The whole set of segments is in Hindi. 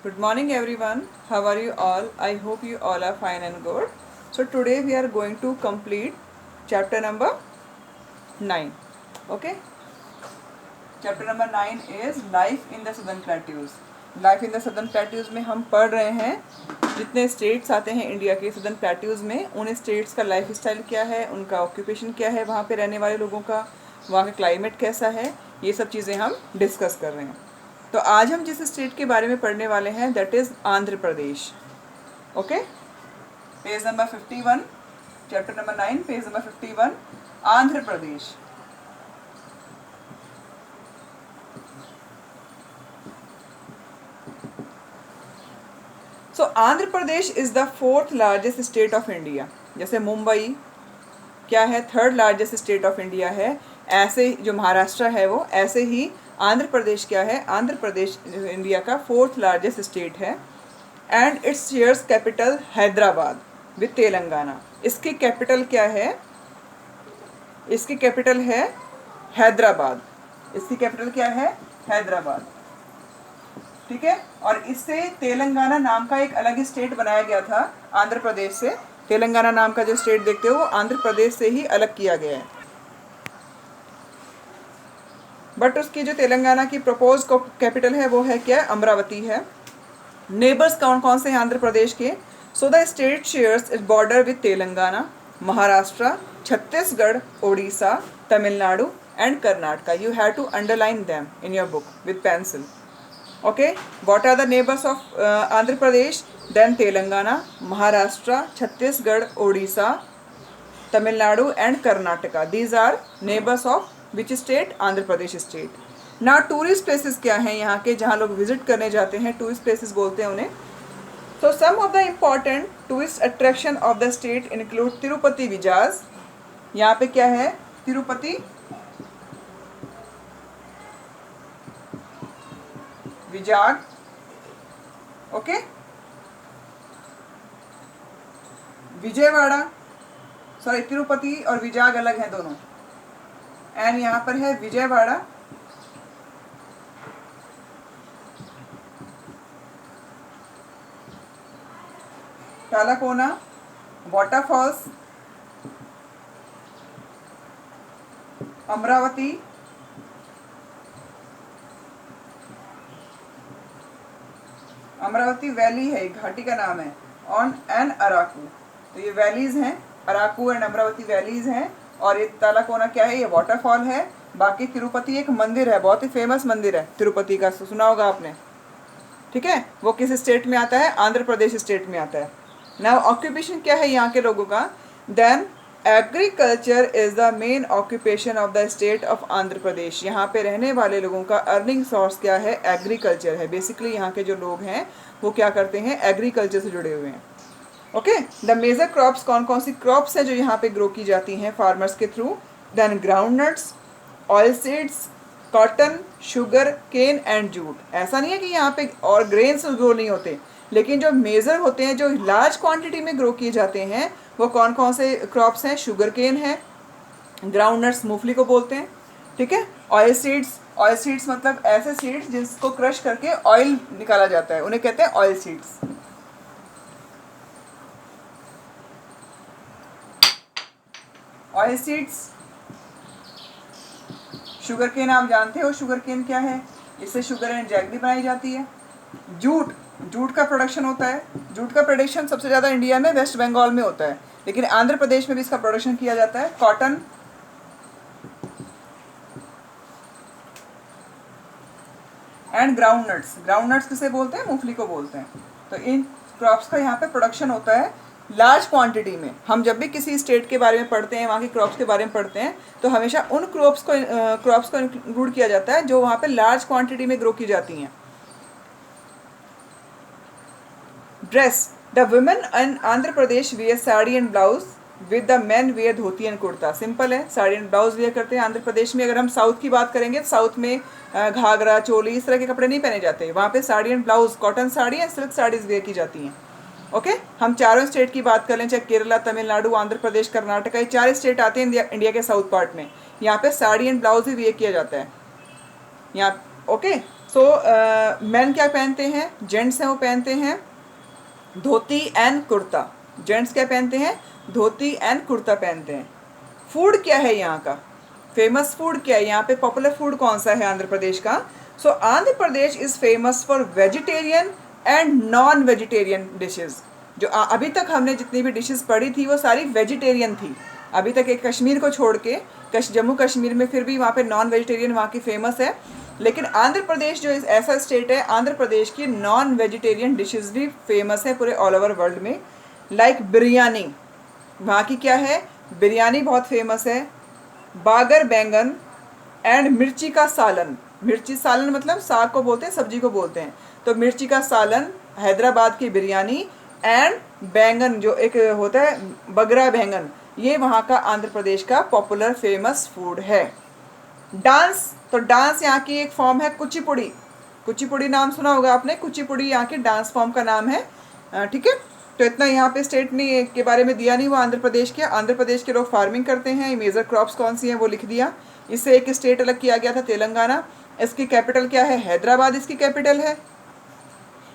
Good morning everyone. How are you all? I hope you all are fine and good. So today we are going to complete chapter number 9. Okay? Chapter number 9 is Life in the Southern Plateaus. Life in the Southern Plateaus में हम पढ़ रहे हैं जितने स्टेट्स आते हैं इंडिया के सदर्न प्लेट्यूज़ में, उन स्टेट्स का लाइफ स्टाइल क्या है, उनका ऑक्यूपेशन क्या है, वहाँ पे रहने वाले लोगों का, वहाँ का क्लाइमेट कैसा है, ये सब चीज़ें हम डिस्कस कर रहे हैं। तो आज हम जिस स्टेट के बारे में पढ़ने वाले हैं that is Andhra Pradesh. Okay, page number 51, chapter number 9, page number 51, Andhra Pradesh. So Andhra Pradesh is the 4th largest state of India. जैसे मुंबई क्या है, 3rd largest state of India है, ऐसे जो महाराष्ट्र है वो, ऐसे ही आंध्र प्रदेश क्या है, आंध्र प्रदेश इंडिया का 4th लार्जेस्ट स्टेट है। And it's shares capital Hyderabad with Telangana. इसकी कैपिटल क्या है, इसकी कैपिटल है हैदराबाद। इसकी कैपिटल क्या है, हैदराबाद। ठीक है, और इससे तेलंगाना नाम का एक अलग स्टेट बनाया गया था आंध्र प्रदेश से। तेलंगाना नाम का जो स्टेट देखते हो वो आंध्र प्रदेश से ही अलग किया गया है। बट उसकी जो तेलंगाना की प्रपोज कैपिटल है वो है क्या, अमरावती है। नेबर्स कौन कौन से हैं आंध्र प्रदेश के? So the state shares its border with Telangana, Maharashtra, Chhattisgarh, Odisha, Tamil Nadu and Karnataka. You have to underline them in your book with pencil. Okay, what are the neighbors of Andhra Pradesh? Then Telangana, Maharashtra, Chhattisgarh, Odisha, Tamil Nadu and Karnataka. These are neighbors of which state? Andhra Pradesh state. Now tourist places क्या हैं यहाँ के, जहाँ लोग visit करने जाते हैं, tourist places बोलते हैं उन्हें। So some of the important tourist attraction of the state include Tirupati विजाज। यहाँ पे क्या है, तिरुपति विजाग। ओके, विजयवाड़ा, सॉरी तिरुपति और विजाग अलग हैं दोनों। एंड यहाँ पर है विजयवाड़ा, तालाकोना, वाटरफॉल्स, अमरावती, अमरावती वैली है, घाटी का नाम है, ऑन एंड अराकू। तो ये वैलीज हैं, अराकू एंड अमरावती वैलीज हैं। और ये तालाकोना क्या है, ये वाटरफॉल है। बाकी तिरुपति एक मंदिर है, बहुत ही फेमस मंदिर है तिरुपति का, सुना होगा आपने। ठीक है, वो किस स्टेट में आता है, आंध्र प्रदेश स्टेट में आता है। नाउ ऑक्यूपेशन क्या है यहाँ के लोगों का, then agriculture is the main occupation of the state of Andhra Pradesh. यहाँ पे रहने वाले लोगों का अर्निंग सोर्स क्या है, एग्रीकल्चर है। बेसिकली यहाँ के जो लोग हैं वो क्या करते हैं, एग्रीकल्चर से जुड़े हुए हैं। ओके, द मेजर क्रॉप्स, कौन कौन सी क्रॉप्स हैं जो यहाँ पे ग्रो की जाती हैं फार्मर्स के through, then ground nuts, oil seeds, cotton, sugar cane and jute. ऐसा नहीं है कि यहाँ पे और ग्रेन्स ग्रो नहीं होते, लेकिन जो मेजर होते हैं, जो लार्ज क्वांटिटी में ग्रो किए जाते हैं, वो कौन कौन से क्रॉप्स हैं, शुगर केन है, ग्राउंड नट्स मूंगफली को बोलते हैं। ठीक है, ऑयल सीड्स, ऑयल सीड्स मतलब ऐसे सीड्स जिसको क्रश करके ऑयल निकाला जाता है, उन्हें कहते हैं oil seeds. Oil seeds, sugar cane आप जानते हो, शुगर केन क्या है, इससे शुगर एंड जैगरी बनाई जाती है। जूट, जूट का प्रोडक्शन होता है। जूट का प्रोडक्शन सबसे ज़्यादा इंडिया में वेस्ट बंगाल में होता है, लेकिन आंध्र प्रदेश में भी इसका प्रोडक्शन किया जाता है। Cotton and ground nuts, ground nuts किसे बोलते हैं, मूंगफली को बोलते हैं। तो इन क्रॉप्स का यहाँ पे प्रोडक्शन होता है लार्ज क्वांटिटी में। हम जब भी किसी स्टेट के बारे में पढ़ते हैं, वहाँ की क्रॉप्स के बारे में पढ़ते हैं, तो हमेशा उन क्रॉप्स को इंक्लूड किया जाता है जो वहाँ पे लार्ज क्वांटिटी में ग्रो की जाती हैं। Dress, the women in Andhra Pradesh wear sari and blouse with the man wear dhoti and kurta. Simple है, साड़ी एंड ब्लाउज वेयर करते हैं आंध्र प्रदेश में। अगर हम साउथ की बात करेंगे तो साउथ में घाघरा चोली इस तरह के कपड़े नहीं पहने जाते, वहाँ पे sari and blouse, cotton sari and silk saris wear की जाती हैं। ओके, हम चारों स्टेट की बात कर लें, चाहे केरला, तमिलनाडु, आंध्र प्रदेश, कर्नाटका, ये 4 स्टेट आते हैं इंडिया के साउथ पार्ट में। यहाँ पे साड़ी एंड ब्लाउज ही वेयर किया जाता है यहाँ। ओके, सो मैन क्या पहनते हैं, जेंट्स हैं वो पहनते हैं धोती एंड कुर्ता। जेंट्स क्या पहनते हैं, धोती एंड कुर्ता पहनते हैं। फूड क्या है यहाँ का, फेमस फूड क्या है यहाँ पे, पॉपुलर फूड कौन सा है आंध्र प्रदेश का? So Andhra Pradesh is famous for vegetarian and non vegetarian dishes. जो अभी तक हमने जितनी भी डिशेज़ पढ़ी थी वो सारी वेजिटेरियन थी, अभी तक एक कश्मीर को छोड़ के, जम्मू कश्मीर में फिर भी वहाँ पे नॉन वेजिटेरियन वहाँ की फेमस है। लेकिन आंध्र प्रदेश जो ऐसा स्टेट है, आंध्र प्रदेश की नॉन वेजिटेरियन डिशेज़ भी फेमस है पूरे ऑल ओवर वर्ल्ड में। लाइक बिरयानी, वहाँ की क्या है, बिरयानी बहुत फेमस है। बागर बैंगन एंड मिर्ची का सालन, मिर्ची सालन मतलब साग को बोलते हैं, सब्जी को बोलते हैं, तो मिर्ची का सालन, हैदराबाद की बिरयानी एंड बैंगन जो एक होता है बगरा बैंगन, ये वहाँ का आंध्र प्रदेश का पॉपुलर फेमस फूड है। डांस, तो डांस यहाँ की एक फॉर्म है कुचिपुड़ी। कुचिपुड़ी नाम सुना होगा आपने, कुचिपुड़ी यहाँ की डांस फॉर्म का नाम है। ठीक है, तो इतना यहाँ पे स्टेट ने के बारे में दिया नहीं वो आंध्र प्रदेश के। आंध्र प्रदेश के लोग फार्मिंग करते हैं, मेजर क्रॉप्स कौन सी हैं वो लिख दिया। इससे एक स्टेट अलग किया गया था तेलंगाना, इसकी कैपिटल क्या है, हैदराबाद इसकी कैपिटल है।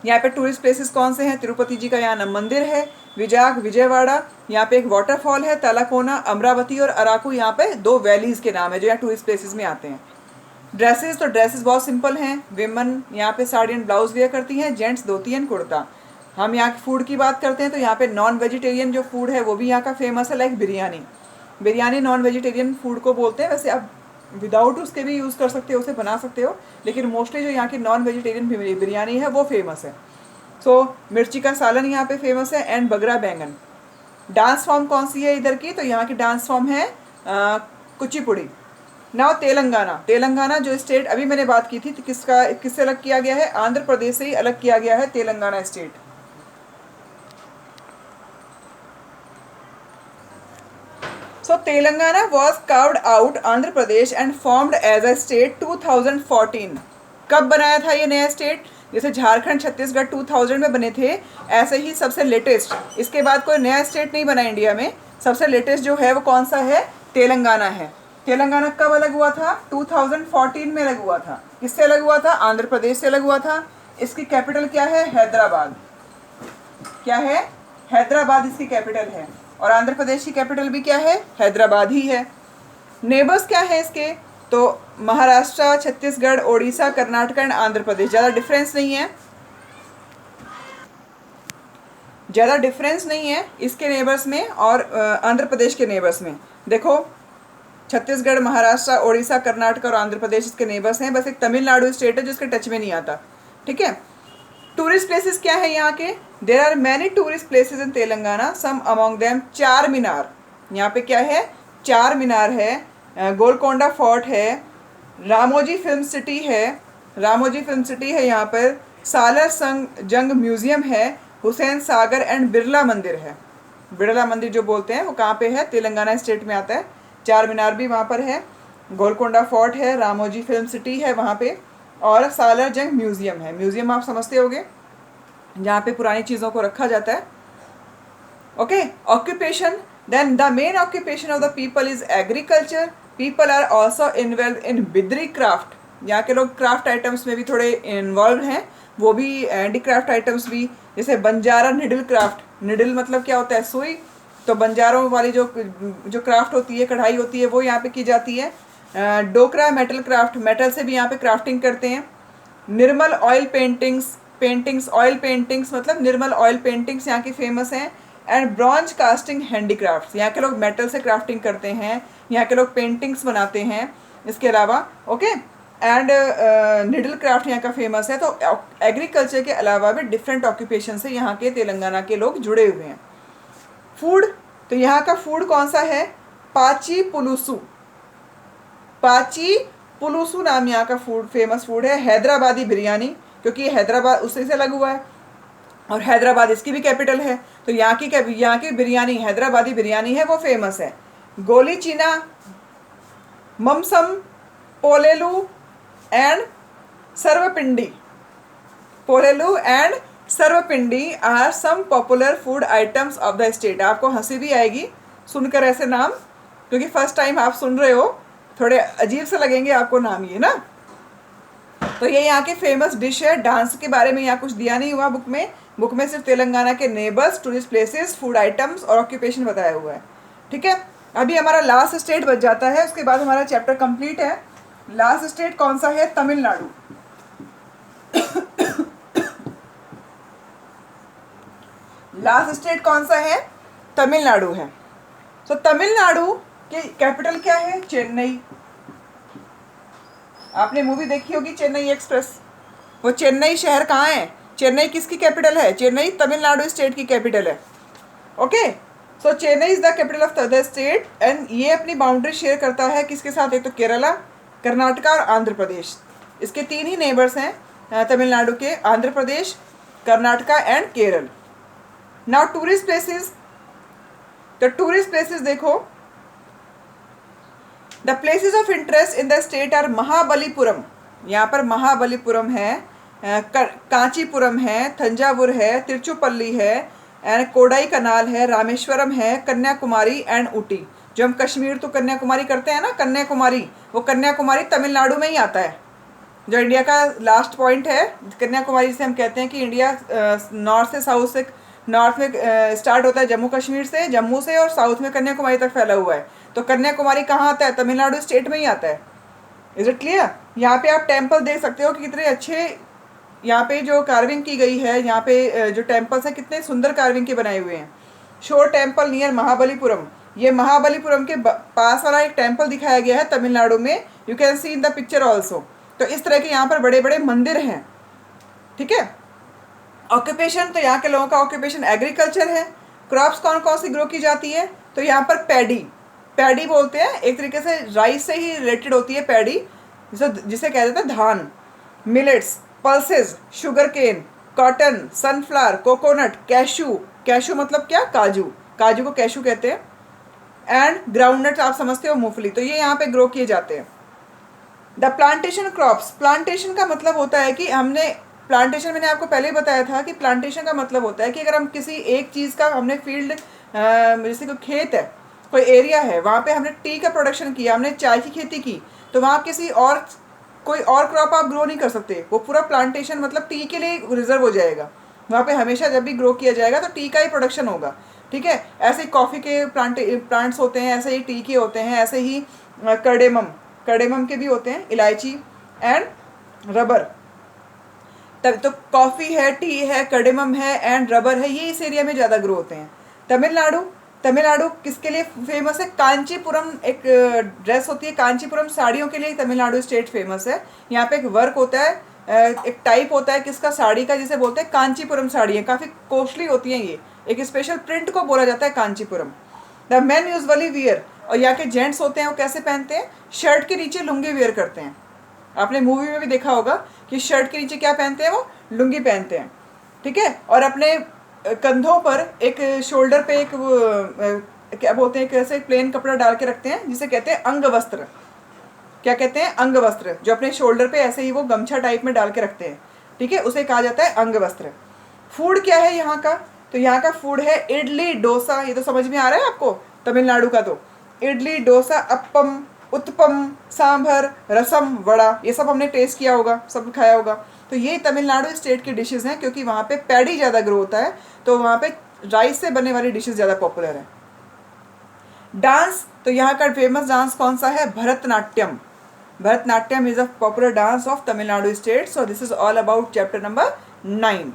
यहाँ पे टूरिस्ट प्लेसेस कौन से हैं, तिरुपति जी का यहाँ मंदिर है, विजाग विजयवाड़ा, यहाँ पे एक वाटरफॉल है तलाकोना, अमरावती और अराकू, यहाँ पे 2 वैलीज के नाम है जो यहाँ टूरिस्ट प्लेसेस में आते हैं। ड्रेसेस, तो ड्रेसेस बहुत सिंपल हैं, विमेन यहाँ पे साड़ी एंड ब्लाउज वेयर करती हैं, जेंट्स धोती एंड कुर्ता। हम यहाँ की फूड की बात करते हैं तो यहाँ पे नॉन वेजिटेरियन जो फूड है वो भी यहाँ का फेमस है, like biryani. Biryani non vegetarian food को बोलते हैं, वैसे आप विदाउट उसके भी यूज़ कर सकते हो, उसे बना सकते हो, लेकिन मोस्टली जो यहाँ की नॉन वेजिटेरियन बिरयानी है वो फेमस है। सो मिर्ची का सालन यहाँ पे फेमस है एंड बगरा बैंगन। डांस फॉर्म कौन सी है इधर की, तो यहाँ की डांस फॉर्म है कुचिपुड़ी। नाउ तेलंगाना, तेलंगाना जो स्टेट अभी मैंने बात की थी किससे अलग किया गया है, आंध्र प्रदेश से ही अलग किया गया है Telangana state. So Telangana was carved out Andhra Pradesh and formed as a state 2014। कब बनाया था ये नया स्टेट, जैसे झारखंड छत्तीसगढ़ 2000 में बने थे, ऐसे ही सबसे लेटेस्ट, इसके बाद कोई नया स्टेट नहीं बना इंडिया में, सबसे लेटेस्ट जो है वो कौन सा है, तेलंगाना है। तेलंगाना कब अलग हुआ था, 2014 में अलग हुआ था। किससे अलग हुआ था, आंध्र प्रदेश से अलग हुआ था। इसकी कैपिटल क्या है, हैदराबाद। क्या है, हैदराबाद इसकी कैपिटल है, और आंध्र प्रदेश की कैपिटल भी क्या है, हैदराबाद ही है। नेबर्स क्या है इसके, तो महाराष्ट्र, छत्तीसगढ़, ओडिशा, कर्नाटक एंड आंध्र प्रदेश। ज़्यादा डिफरेंस नहीं है, ज़्यादा डिफरेंस नहीं है इसके नेबर्स में और आंध्र प्रदेश के नेबर्स में। देखो छत्तीसगढ़, महाराष्ट्र, ओडिशा, कर्नाटक और आंध्र प्रदेश इसके नेबर्स हैं, बस एक तमिलनाडु स्टेट है जो इसके टच में नहीं आता। ठीक है, टूरिस्ट प्लेसेस क्या है यहाँ के, there are many tourist places in Telangana, some among them Charminar. यहाँ पे क्या है, चार मीनार है, गोलकोंडा फोर्ट है, रामोजी फिल्म सिटी है, रामोजी फिल्म सिटी है यहाँ पर, सालर जंग म्यूजियम है, हुसैन सागर एंड बिरला मंदिर है। बिरला मंदिर जो बोलते हैं वो कहाँ पे है, तेलंगाना स्टेट में आता है। चार मीनार भी वहाँ पर है, गोलकोंडा फोर्ट है, रामोजी फिल्म सिटी है वहाँ पे, और सालर जंग म्यूजियम है। म्यूजियम आप समझते होगे जहाँ पे पुरानी चीज़ों को रखा जाता है। Okay, occupation, then the main occupation of the people is agriculture. People are also involve in Bidri craft. यहाँ के लोग क्राफ्ट आइटम्स में भी थोड़े इन्वॉल्व हैं, वो भी हैंडीक्राफ्ट आइटम्स भी, जैसे बंजारा निडल क्राफ्ट। निडल मतलब क्या होता है, सुई, तो बंजारों वाली जो क्राफ्ट होती है, कढ़ाई होती है, वो यहाँ पे की जाती है। डोकरा मेटल क्राफ्ट, मेटल से भी यहाँ पे क्राफ्टिंग करते हैं। निर्मल ऑयल पेंटिंग्स ऑयल पेंटिंग्स मतलब निर्मल ऑयल पेंटिंग्स यहाँ की फेमस हैं। एंड ब्रॉन्ज कास्टिंग हैंडीक्राफ्ट्स, यहाँ के लोग मेटल से क्राफ्टिंग करते हैं, यहाँ के लोग पेंटिंग्स बनाते हैं। इसके अलावा ओके, एंड निडल क्राफ्ट यहाँ का फेमस है। तो एग्रीकल्चर के अलावा भी डिफरेंट ऑक्यूपेशन से यहाँ के तेलंगाना के लोग जुड़े हुए हैं। फूड, तो यहाँ का फूड कौन सा है, पाची पुलुसु। पाची पुलुसु नाम यहाँ का फूड फेमस फूड है। हैदराबादी बिरयानी, क्योंकि हैदराबाद उसी से लगा हुआ है और हैदराबाद इसकी भी कैपिटल है, तो यहाँ की बिरयानी, हैदराबादी बिरयानी है वो फेमस है। गोली चीना, mamsam, polelu and sarvapindi. Polelu and sarvapindi are some popular food items of the state. आपको हंसी भी आएगी सुनकर ऐसे नाम, क्योंकि फर्स्ट टाइम आप सुन रहे हो, थोड़े अजीब से लगेंगे आपको नाम ये ना। तो ये यहाँ की फेमस डिश है। डांस के बारे में यहाँ कुछ दिया नहीं हुआ बुक में सिर्फ तेलंगाना के neighbours, tourist places, food items और ऑक्यूपेशन बताया हुआ है। ठीक है, अभी हमारा लास्ट स्टेट बच जाता है, उसके बाद हमारा चैप्टर कंप्लीट है। लास्ट स्टेट कौन सा है? तमिलनाडु। लास्ट स्टेट कौन सा है? तमिलनाडु है। तो तमिलनाडु की कैपिटल क्या है? चेन्नई। आपने मूवी देखी होगी चेन्नई एक्सप्रेस। वो चेन्नई शहर कहाँ है? चेन्नई किसकी कैपिटल है? चेन्नई तमिलनाडु स्टेट की कैपिटल है। Okay, so Chennai is the capital of the state and ये अपनी बाउंड्री शेयर करता है किसके साथ? एक तो केरला, कर्नाटका और आंध्र प्रदेश। इसके 3 ही नेबर्स हैं तमिलनाडु के, Andhra Pradesh, Karnataka and Kerala. Now tourist places, तो टूरिस्ट प्लेसेस देखो, the places of interest in the state are Mahabalipuram, यहाँ पर महाबलीपुरम है, कांचीपुरम है, तंजावुर है, तिरुचुपल्ली है एंड कोडाई कनाल है, रामेश्वरम है, कन्याकुमारी एंड ऊटी। जो हम कश्मीर तो कन्याकुमारी करते हैं ना, कन्याकुमारी, वो कन्याकुमारी तमिलनाडु में ही आता है। जो इंडिया का लास्ट पॉइंट है कन्याकुमारी से, हम कहते हैं कि इंडिया नॉर्थ से साउथ से, नॉर्थ में स्टार्ट होता है जम्मू कश्मीर से, जम्मू से, और साउथ में कन्याकुमारी तक फैला हुआ है। तो कन्याकुमारी कहाँ आता है? तमिलनाडु स्टेट में ही आता है। Is it clear? यहाँ पे आप टेम्पल देख सकते हो कि कितने अच्छे यहाँ पे जो कार्विंग की गई है, यहाँ पे जो टेम्पल्स हैं कितने सुंदर कार्विंग के बनाए हुए हैं। शोर टेम्पल नियर महाबलीपुरम, ये महाबलीपुरम के पास वाला एक टेम्पल दिखाया गया है तमिलनाडु में। You can see in the picture also. तो इस तरह के यहाँ पर बड़े बड़े मंदिर हैं। ठीक है, ऑक्यूपेशन, तो यहाँ के लोगों का ऑक्यूपेशन एग्रीकल्चर है। क्रॉप्स कौन कौन सी ग्रो की जाती है? तो यहाँ पर पैडी बोलते हैं, एक तरीके से राइस से ही रिलेटेड होती है पैडी, जिसे कह देते हैं धान। Millets, pulses, sugarcane, cotton, sunflower, coconut, cashew मतलब क्या? काजू को कैशू कहते हैं। एंड ग्राउंडनट्स, आप समझते हो, मूंगफली। तो ये यहाँ पे ग्रो किए जाते हैं। द प्लांटेशन क्रॉप्स, प्लांटेशन का मतलब होता है कि हमने प्लांटेशन, मैंने आपको पहले ही बताया था कि प्लांटेशन का मतलब होता है कि अगर हम किसी एक चीज़ का, हमने फील्ड, जैसे कोई खेत है, कोई एरिया है, वहाँ पे हमने टी का प्रोडक्शन किया, हमने चाय की खेती की, तो वहाँ किसी और कोई और क्रॉप आप ग्रो नहीं कर सकते। वो पूरा प्लांटेशन मतलब टी के लिए रिजर्व हो जाएगा। वहाँ पे हमेशा जब भी ग्रो किया जाएगा तो टी का ही प्रोडक्शन होगा। ठीक है, ऐसे ही कॉफ़ी के प्लांट्स होते हैं, ऐसे ही टी के होते हैं, ऐसे ही कर्डेमम के भी होते हैं, इलायची एंड रबर। तब तो कॉफ़ी है, टी है, कर्डेमम है एंड रबर है, ये इस एरिया में ज़्यादा ग्रो होते हैं। तमिलनाडु किसके लिए फेमस है? कांचीपुरम, एक ड्रेस होती है कांचीपुरम, साड़ियों के लिए तमिलनाडु स्टेट फेमस है। यहाँ पे एक वर्क होता है, एक टाइप होता है किसका? साड़ी का, जिसे बोलते हैं कांचीपुरम साड़ियाँ। काफ़ी कॉस्टली होती हैं ये, एक स्पेशल प्रिंट को बोला जाता है Kanchipuram. The man usually wear, और यहाँ के जेंट्स होते हैं वो कैसे पहनते हैं? शर्ट के नीचे लुंगी वेयर करते हैं। आपने मूवी में भी देखा होगा कि शर्ट के नीचे क्या पहनते हैं? वो लुंगी पहनते हैं। ठीक है, और अपने कंधों पर एक, शोल्डर पे एक क्या बोलते हैं, कैसे प्लेन कपड़ा डाल के रखते हैं, जिसे कहते हैं अंग वस्त्र। क्या कहते हैं? अंग वस्त्र। जो अपने शोल्डर पे ऐसे ही वो गमछा टाइप में डाल के रखते हैं। ठीक है, उसे कहा जाता है अंग वस्त्र। फूड क्या है यहाँ का? तो यहाँ का फूड है इडली, डोसा। ये तो समझ में आ रहा है आपको तमिलनाडु का। तो इडली, डोसा, अप्पम, उत्पम, सांभर, रसम, वड़ा, ये सब हमने टेस्ट किया होगा, सब खाया होगा। तो ये तमिलनाडु स्टेट की डिशेस हैं, क्योंकि वहाँ पे पैडी ज़्यादा ग्रो होता है, तो वहाँ पे राइस से बनने वाली डिशेस ज़्यादा पॉपुलर है। डांस, तो यहाँ का फेमस डांस कौन सा है? Bharatanatyam. Bharatanatyam is a popular dance of Tamil Nadu state. So this is all about chapter number 9।